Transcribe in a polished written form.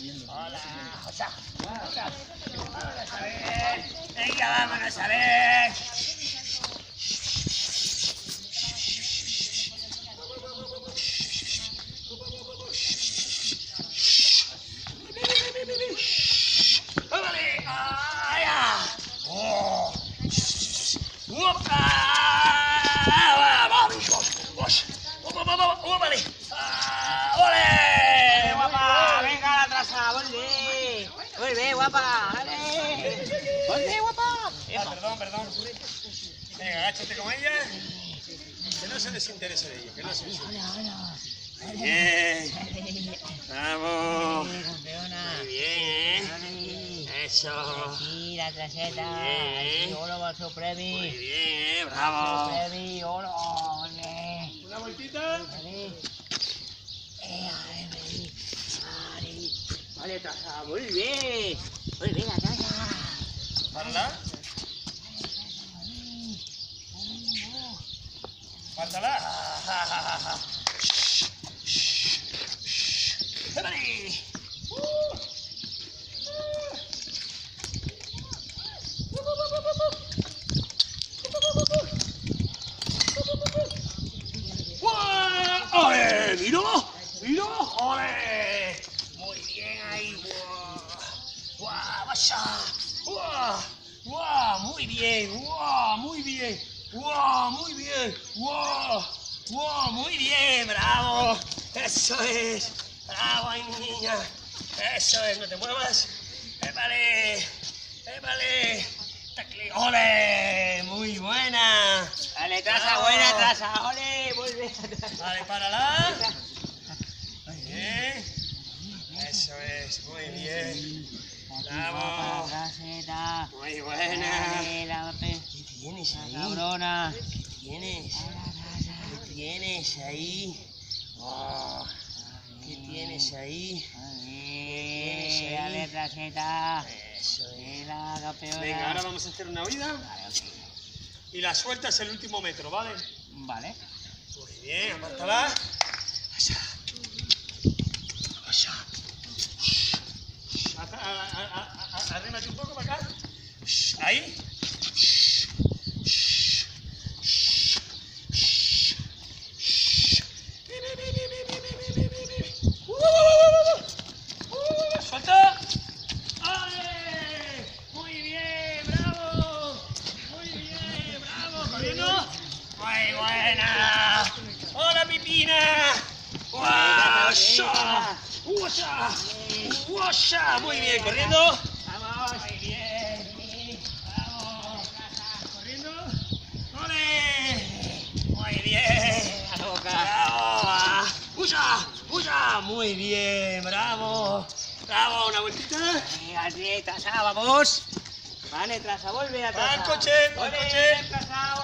Hola, José. Vámonos a ver. Venga, vámonos a ver. ¡Vale! ¡Allá! ¡Oh! ¡Opa! ¡Vale! ¡Ole! Guapa, venga la traza, volve. Volve, guapa, dale. Volve, guapa. Perdón. Venga, agáchate con ella. Que no se desinterese de ella, que no se desinterese. Bien. Vamos. Campeona. Muy bien, Eso. Aquí la traseta. Bien. Aquí, oro va el seu premi. Muy bien, El bravo. premi, oro. Ole. ¿Una vueltita? Vale. Vale, traza, volve. Volve la traza. ¿Párala? ¡Pártala! ¡Vale! ¡Ole! ¡Mira! ¡Ole! Muy bien ahí. ¡Guau! ¡Vaya! ¡Guau! ¡Muy bien! ¡Guau! ¡Muy bien! ¡Guau! ¡Muy bien! ¡Guau! ¡Guau! ¡Muy bien! ¡Bravo! ¡Eso es! ¡Bravo ahí, niña! ¡Eso es! ¡No te muevas! ¡Épale! ¡Ole! ¡Muy buena! Dale, traza, buena traza. Ole, volve. Vale, párala. Muy bien. Eso es, muy bien. Bravo. Traseta. Muy buena. Dale, la ¿Qué tienes ahí? cabrona. ¿Qué tienes ahí? Oh, ¿qué tienes ahí? Dale, traseta. Eso es. La campeona. Venga, ahora vamos a hacer una huida. Vale, ok. Y la sueltas el último metro, ¿vale? Vale. Muy bien, apártala. Arrímate un poco para acá. Ahí. Suelta. ¡Ale! Muy bien, bravo. Muy bien, bravo. Corriendo. Muy buena. Hola, Pipina. ¡Guasha! ¡Guasha! Muy bien, corriendo. Vamos. Muy bien. Vamos. Corriendo. ¡Ole! Muy bien. La boca. ¡Bravo! ¡Uya! Muy bien, bravo. Bravo, una vueltita. Venga, traza, vamos. Vale, traza, vuelve a traza. Va al coche, va al Ole, coche. traza,